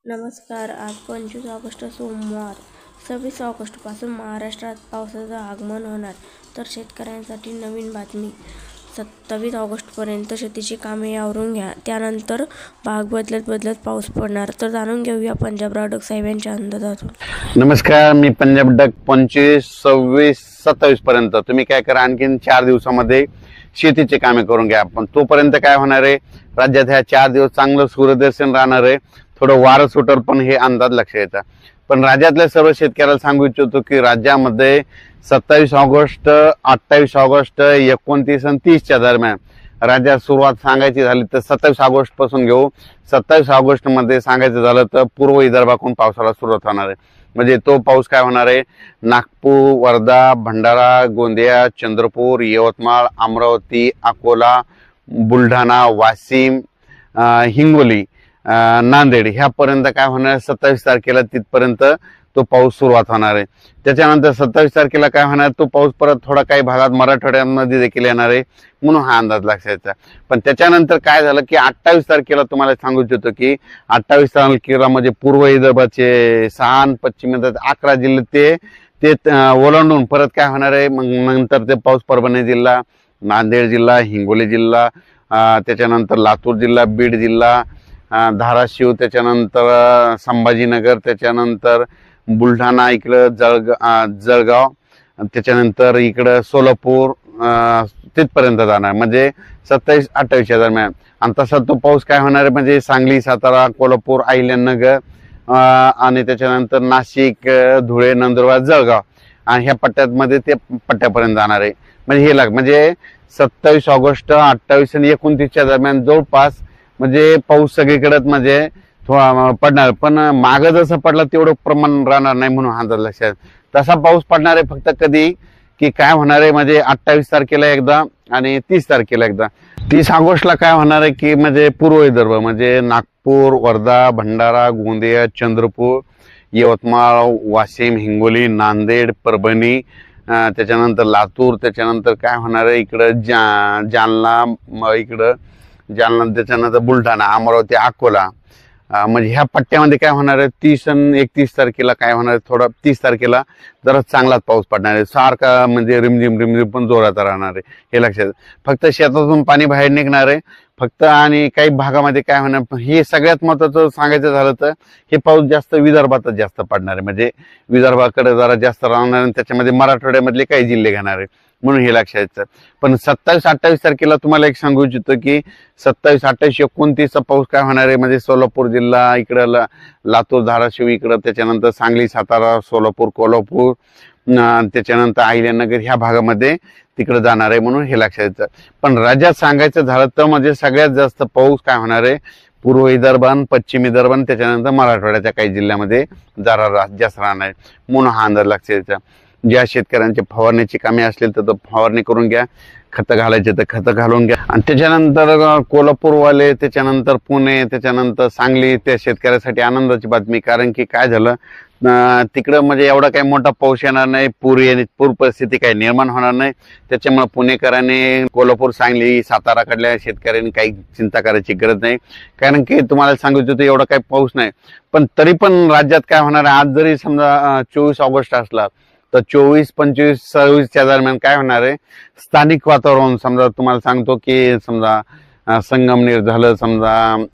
नमस्कार. आज 25 ऑगस्ट सोमवार. 26 ऑगस्टपासून महाराष्ट्रात पावसाचं आगमन होणार, तर शेतकऱ्यांसाठी नवीन बातमी. 27 ऑगस्टपर्यंत शेतीची कामे आवरून घ्या, त्यानंतर भाग बदलत पाऊस पडणार. तर जाणून घेऊया पंजाब डॉग साहेब यांच्या अंदाजातून. नमस्कार, मी पंजाब डॉग. 25, 26, 27 पर्यंत तुम्ही काय करा, आणखीन 4 दिवसामध्ये शेतीचे कामे करून घ्या. पण तोपर्यंत काय होणार आहे, राज्यात ह्या 4 दिवस चांगलं सूर्यदर्शन राहणार आहे. थोडं वारं सुटर पण हे अंदाज लक्षात येतात. पण राज्यातल्या सर्व शेतकऱ्याला सांगू इच्छितो की राज्यामध्ये 27 ऑगस्ट, 28 ऑगस्ट, 29 आणि 30च्या दरम्यान राज्यात सुरुवात सांगायची झाली तर 27 ऑगस्ट पासून घेऊ. 27 ऑगस्ट मध्ये सांगायचं झालं तर पूर्व विदर्भाकडून पावसाला सुरुवात होणार आहे. म्हणजे तो पाऊस काय होणार आहे, नागपूर, वर्धा, भंडारा, गोंदिया, चंद्रपूर, यवतमाळ, अमरावती, अकोला, बुलढाणा, वाशिम, हिंगोली, नांदेड ह्यापर्यंत काय होणार, 27 तारखेला तिथपर्यंत तो पाऊस सुरुवात होणार आहे. त्याच्यानंतर 27 तारखेला काय होणार, तो पाऊस परत थोडा काही भागात मराठवाड्यामध्ये देखील येणार आहे, म्हणून हा अंदाज लक्षात. पण त्याच्यानंतर काय झालं की 28 तारखेला तुम्हाला सांगू इच्छितो की 28 तारखेला म्हणजे पूर्व विदर्भाचे 6 आणि पश्चिम विदर्भाचे 11 जिल्हे ते ओलांडून परत काय होणार आहे, मग नंतर ते पाऊस परभणी जिल्हा, नांदेड जिल्हा, हिंगोली जिल्हा, त्याच्यानंतर लातूर जिल्हा, बीड जिल्हा, धाराशिव, त्याच्यानंतर संभाजीनगर, त्याच्यानंतर बुलढाणा, इकडं जळगाव, त्याच्यानंतर इकडं सोलापूर, तिथपर्यंत जाणार. म्हणजे 27-28च्या दरम्यान. आणि तसा तो पाऊस काय होणार आहे, म्हणजे सांगली, सातारा, कोल्हापूर, अहिल्यानगर, आणि त्याच्यानंतर नाशिक, धुळे, नंदुरबार, जळगाव आणि ह्या पट्ट्यामध्ये ते पट्ट्यापर्यंत जाणार आहे. म्हणजे हे म्हणजे 27 ऑगस्ट, 28 आणि 29च्या दरम्यान जवळपास म्हणजे पाऊस सगळीकडे म्हणजे थोडा पडणार. पण मागं जसं पडला तेवढं प्रमाण राहणार नाही, म्हणून अंदाज लक्षात. तसा पाऊस पडणार आहे फक्त कधी की काय होणार आहे, म्हणजे 28 तारखेला एकदा आणि 30 तारखेला एकदा. 30 ऑगस्टला काय होणार आहे की म्हणजे पूर्व विदर्भ म्हणजे नागपूर, वर्धा, भंडारा, गोंदिया, चंद्रपूर, यवतमाळ, वाशिम, हिंगोली, नांदेड, परभणी, त्याच्यानंतर लातूर, त्याच्यानंतर काय होणार आहे इकडं जालना, त्याच्यानंतर बुलढाणा, अमरावती, अकोला, म्हणजे ह्या पट्ट्यामध्ये काय होणार आहे 30 आणि 31 तारखेला काय होणार आहे, थोडा 30 तारखेला जरा चांगलाच पाऊस पडणार आहे. सारखा म्हणजे रिमझिम पण जोरात राहणार आहे, हे लक्षात. फक्त शेतातून पाणी बाहेर निघणार आहे फक्त. आणि काही भागामध्ये काय होणार, हे सगळ्यात महत्वाचं सांगायचं झालं तर हे पाऊस जास्त विदर्भातच जास्त पडणार आहे. म्हणजे विदर्भाकडे जरा जास्त राहणार आणि त्याच्यामध्ये मराठवाड्यामधले काही जिल्हे घेणार आहे, म्हणून हे लक्षात. पण 27-28 तारखेला तुम्हाला एक सांगू इच्छितो की 27, 28, 29चा पाऊस काय होणार आहे, म्हणजे सोलापूर जिल्हा, इकडं लातूर, धाराशिव, इकडं त्याच्यानंतर सांगली, सातारा, सोलापूर, कोल्हापूर, त्याच्यानंतर अहिल्यानगर ह्या भागामध्ये तिकडे जाणार आहे, म्हणून हे लक्षात. पण राज्यात सांगायचं झालं तर म्हणजे सगळ्यात जास्त पाऊस काय होणार आहे पूर्व विदर्भ, पश्चिम विदर्भ, त्याच्यानंतर मराठवाड्याच्या काही जिल्ह्यामध्ये जरा जास्त राहणार आहे, म्हणून हा अंदाज लक्षात. ज्या शेतकऱ्यांचे फवारणीची कामे असतील तर फवारणी करून घ्या, खतं घालायचे तर खतं घालून घ्या. आणि त्याच्यानंतर कोल्हापूरवाले, त्याच्यानंतर पुणे, त्याच्यानंतर सांगली, त्या शेतकऱ्यासाठी आनंदाची बातमी. कारण की काय झालं, तिकडं म्हणजे एवढा काही मोठा पाऊस येणार नाही, पूर परिस्थिती काही निर्माण होणार नाही. त्याच्यामुळे पुणेकरांनी, कोल्हापूर, सांगली, साताराकडल्या शेतकऱ्यांनी काही चिंता करायची गरज नाही. कारण की तुम्हाला सांगितलं तर एवढा काही पाऊस नाही. पण तरी पण राज्यात काय होणार आहे, आज जरी समजा 24 ऑगस्ट असला तर 24, 25, 26च्या दरम्यान काय होणार आहे, स्थानिक वातावरण समजा तुम्हाला सांगतो की समजा संगमनेर झालं, समजा